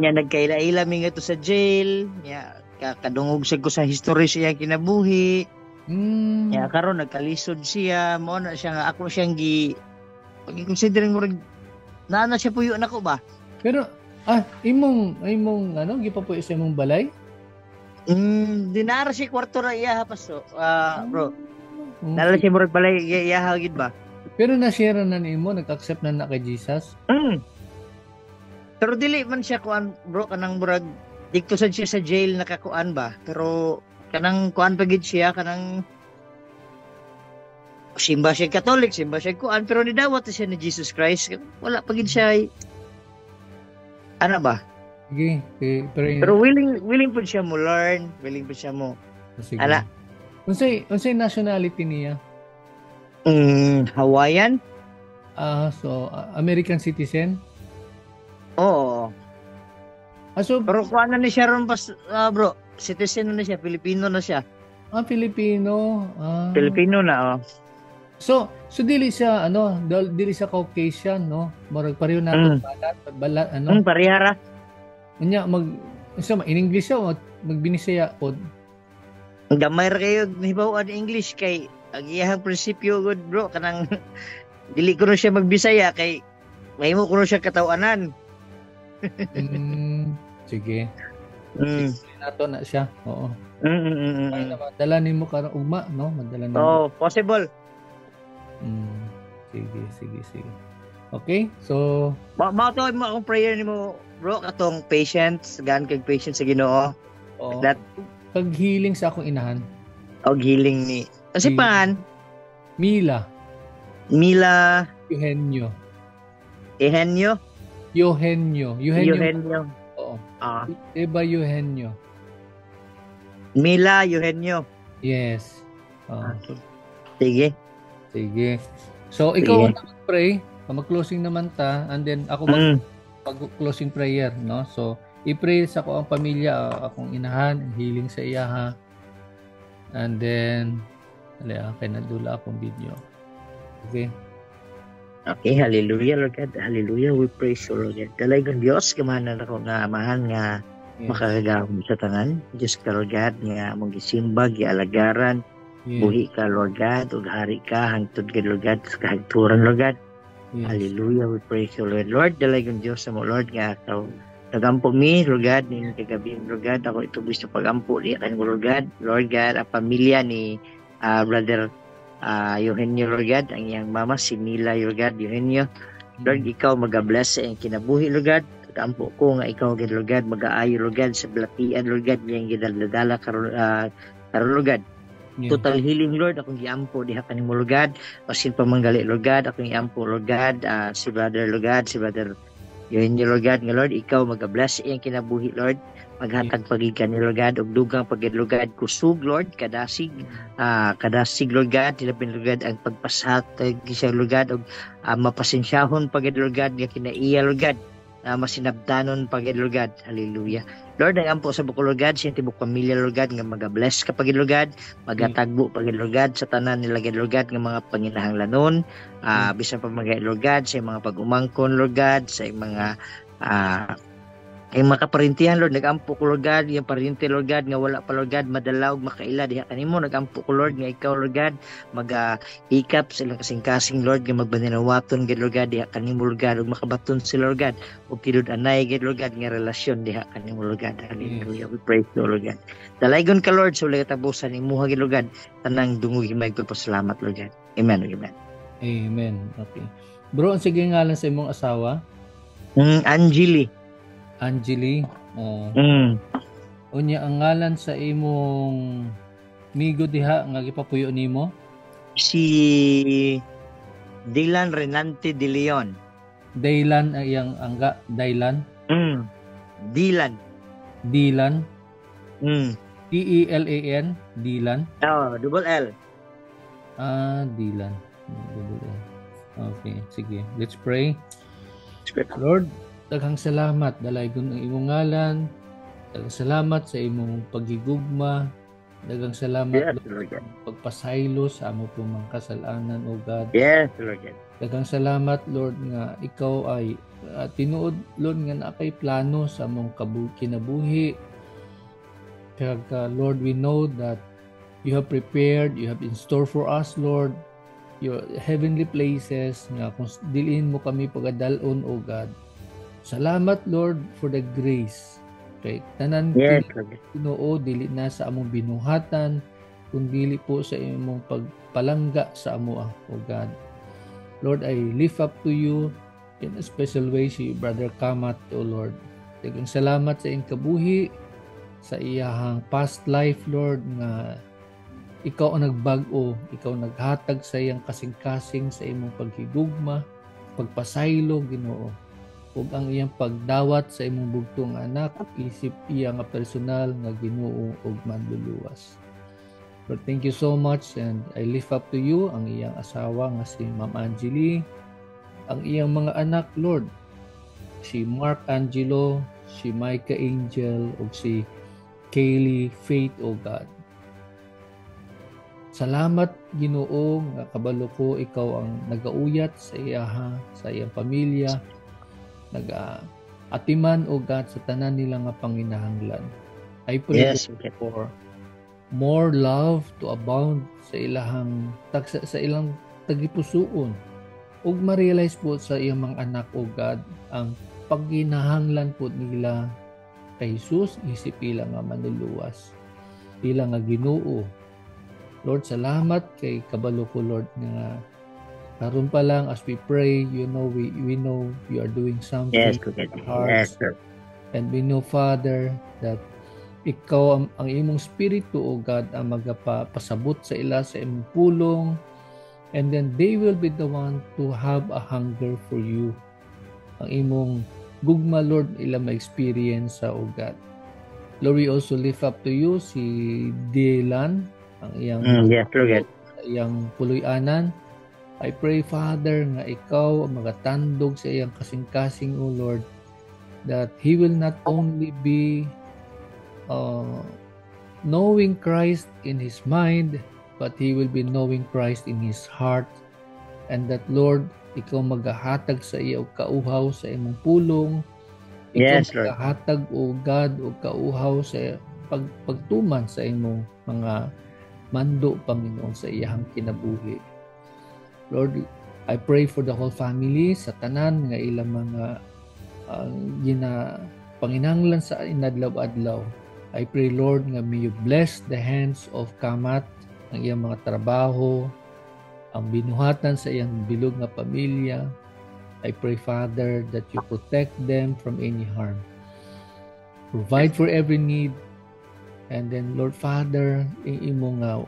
Nya nagkaila-ila mi nga to sa jail. Nya kadungog siya ko sa history siya kinabuhi. Nya karon nagkalisod siya, mo na siya nga ako siyang pag-considering mo na siya puyo nako ba. Pero imong ano gipapuyo sa imong balay? Dinara siya kwarto ra iya paso. Bro. Dala siya murag balay iya gid ba. Pero na-share na nimo, nag-accept na kay Jesus. Pero dili man siya kuan, bro, kanang murag dikto sad siya sa jail nakakuan ba. Pero kanang kuan pagid siya, kanang simba siya Catholic, simba siya kuan, pero nidawat siya ni Jesus Christ. Wala pagid siya ano ba? Sige, pero willing po siya mo learn, willing po siya mo. Sige. Unsay nationality niya? Hawaiian? So American citizen? Oo. So, pero kuan na ni siya ron bro, citizen na siya, Filipino na siya. Filipino. Filipino na, So dili siya dili siya Caucasian, no? Murag pareho nato Mm. balat ano. Parihara. Unya in English siya o magbinisaya pod. Gamay ra kayo hibaw-an English kay ang iyang prinsipyo good bro kanang dili ko na siya magbisaya kay mahimo ko na siya katawanan. Sige. Mm. Nato na siya. Oo. Ay Mm. naman dala nimo karong ugma, no? Madala nimo. Oh, possible. Sige. Okay? So, Mao to mo akong prayer nimo bro katong patience, gan kay patience sa Ginoo. That pag-healing sa akong inahan. og healing ni. Kasi pan Mila Eugenio. Oo. Eva Eugenio. Mila Eugenio. Yes. Okay. Sige. So, ikaw ang mag-pray. Mag-closing naman ta. And then, ako mag-closing prayer. No? So, i-pray sa ako ang pamilya, akong inahan, healing sa iya ha. And then, kaya nadula akong video. Okay, hallelujah Lord God. Hallelujah. We praise you Lord God. Dalaygon Dios kamahanan ako nga amahan nga makakagawin sa tanan. Diyos ka Lord God nga mong gisimbag, gialagaran, buhi ka Lord God, ug hari ka hangtod ka Lord God, sa kahagturan Lord God. Hallelujah. We praise you Lord. Lord, dalaygon Dios sa mo Lord nga ikaw nagampo mi Lord God ning kagabi Lord God ako ito gusto pagampo di kan Lord God. Lord God ang pamilya ni brother Eugenio Lord God, ang iyang mama si Mila Lord God Eugenio. Lord, ikaw mag-bless sa iyang kinabuhi Lord God. Tagampo ko nga ikaw Lord God mag-aayo Lord God sa balatian Lord God niyang gidala karon Lord God. Total healing Lord akong giampo diha kanimo Lord God. Pasin pa manggali Lord God akong giampo Lord God si brother Lord God, si brother Eugenio Lord God nga Lord ikaw mag-bless iyang kinabuhi Lord. Maghatag pagikan ni Lord God og dugang pagid Lord God kusog Lord kadasig Lord God tilapin Lord God ang pagpashatag sa Lord God og mapasensyahon pagid Lord God nga kinaiya Lord God masinabdanon pagid Lord God. Hallelujah. Lord ang ampo sa buko Lord God sa tibok pamilya Lord God nga maga-bless ka pagid Lord God, magatagbo pagid Lord God sa tanan nila gid Lord God nga mga panginahanglanon bisan pa magay Lord God sa mga pag-umangkon Lord God sa mga ay makaparintihan Lord, nagampo ko Lord God, yung parinti Lord God, nga wala pa Lord God, madalaw, makaila, diha kanimo, nagampo ko Lord, nga ikaw Lord God, mag-hikap sa ilang kasing-kasing Lord, nga magbaninawaton gid Lord God, diha kanimo Lord God, ug makabaton si Lord God, ug tilud anay gid Lord God, nga relasyon diha kanimo Lord God. Hallelujah. We praise you Lord God. Dalaygon ka Lord, sa ulit katapusan ni muha gid Lord God, tanang dungog himay ko pasalamat Lord God. Amen. Amen. Okay. Bro, ang sige ngalan sa imong asawa? Angeli. Unya ang ngalan sa imong migo diha nga gipapuyo nimo? Si Dylan Renante de Leon. Dylan ang iyang angga, Dylan. Dylan. Dylan. D-E-L-A-N, Dylan. Double L. Dylan. Double L. Okay, sige. Let's pray. Lord, daghang salamat dalaygon ang imong ngalan. Daghang salamat sa imong paghigugma. Daghang salamat Lord God. Pagpasaylo sa amo pong mga kasalanan o God. Yes, Lord God. Daghang salamat Lord nga ikaw ay tinuod Lord nga naa kay plano sa among kinabuhi. Kaya Lord, we know that you have prepared, you have in store for us Lord your heavenly places nga kung dilin mo kami pagadalon o God. Salamat Lord for the grace. Kay tanan Ginoo dili na sa among binuhatan kundi po sa imong pagpalangga sa amo o God. Lord, I lift up to you in a special way si Brother Kamat o Lord. Daghang salamat sa iyang kabuhi sa iyahang past life Lord nga ikaw ang nagbag-o, ikaw naghatag sa iyang kasing-kasing sa imong paghigugma, pagpasaylo Ginoo. Ug ang iyang pagdawat sa imong bugtong anak, isip iya nga personal nga Ginoo ug manluluwas. Lord, thank you so much and I lift up to you ang iyang asawa nga si Ma'am Angeli, ang iyang mga anak Lord, si Mark Angelo, si Micah Angel ug si Kaylee Faith o God. Salamat Ginoo nga kabalo ko ikaw ang nagauyat sa iyang pamilya, atiman o God sa tanan nila nga panginahanglan. I pray for more love to abound sa ilang tagipusoon ug ma-realize po sa iyang mga anak o God ang pagginahanglan po nila kay Jesus isip ila nga manluluwas, ila nga Ginoo. Lord, salamat kay kabalo ko Lord nga karon pa lang as we pray, we know you are doing something in our hearts. And we know Father that ikaw ang imong spirito o God ang magpasabot sa ila sa imong pulong, and then they will be the one to have a hunger for you. Ang imong gugma Lord ila ma-experience sa o God. Lord, we also lift up to you si Dylan, ang iyang puloy-anan. I pray Father nga ikaw ang magatandog sa iyang kasing-kasing o Lord, that he will not only be knowing Christ in his mind, but he will be knowing Christ in his heart, and that Lord, ikaw magahatag sa iyo kauhaw sa imong pulong. Ikaw magahatag o God o kauhaw sa pagtuman sa imong mga mando, Panginoon, sa iyang kinabuhi. Lord, I pray for the whole family sa tanan nga ilang mga panginahanglan sa inadlaw-adlaw. I pray Lord nga may you bless the hands of Kamat, ang iyang mga trabaho, ang binuhatan sa iyang bilog nga pamilya. I pray Father that you protect them from any harm. Provide for every need. And then Lord Father, imo nga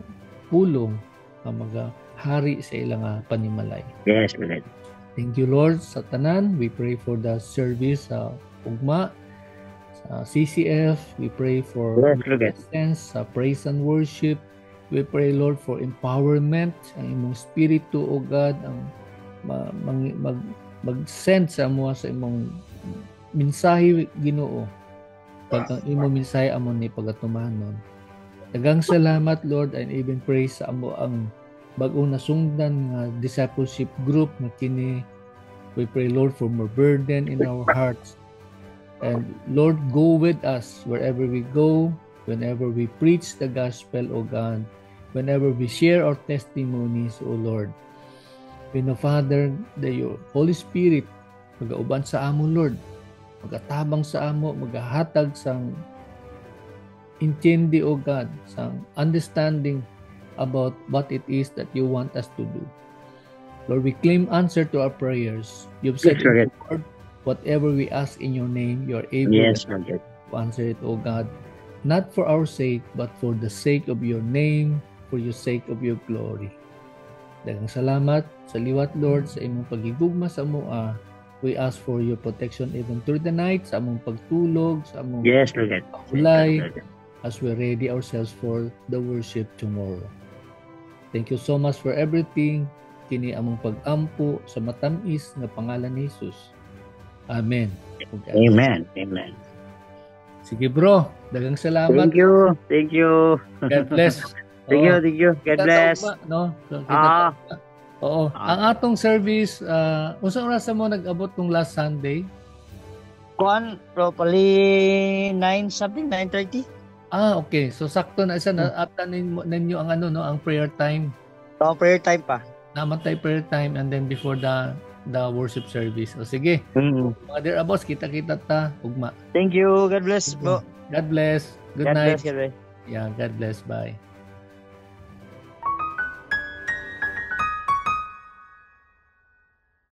pulong nga magahari sa ilang panimalay. Yes, Lord. Thank you Lord sa tanan. We pray for the service sa ugma, sa CCF. We pray for presence, sa praise and worship. We pray Lord for empowerment, ang imong spirito o God ang mag-send sa mo sa imong mensahe Ginoo. Pag ang imong mensahe amon ni pagatumanon. Daghang salamat Lord, and even praise sa amo ang bag-ong nasungdan nga discipleship group nga kini. We pray Lord for more burden in our hearts. And Lord, go with us wherever we go, whenever we preach the gospel, O God, whenever we share our testimonies, O Lord. We know, Father, that your Holy Spirit magauban sa amo, Lord, magatabang sa amo, magahatag sang intindi, O God, sang understanding about what it is that you want us to do. Lord, we claim answer to our prayers. You've said, Lord, whatever we ask in your name, you are able to answer it, O God, not for our sake, but for the sake of your name, for your sake of your glory. Daghang salamat sa liwat, Lord, sa imong pagigugma sa amoa. We ask for your protection even through the night, sa among pagtulog, sa among pagulay, as we ready ourselves for the worship tomorrow. Thank you so much for everything. Kini among pag-ampo sa matamis na pangalan ni Jesus. Amen. Amen. Amen. Sige bro, daghang salamat. Thank you. God bless. Thank you. God bless. No? Ang atong service, unsa oras mo nag-abot tong last Sunday? Probably 9:30. Okay. So sakto na isa na atanin ninyo ang ang prayer time. Prayer time pa. Namatay prayer time, and then before the worship service. O sige. Mga dear abos, kita-kita ta ugma. Thank you. God bless, bro. God bless. Good night. God bless. Yeah, God bless. Bye.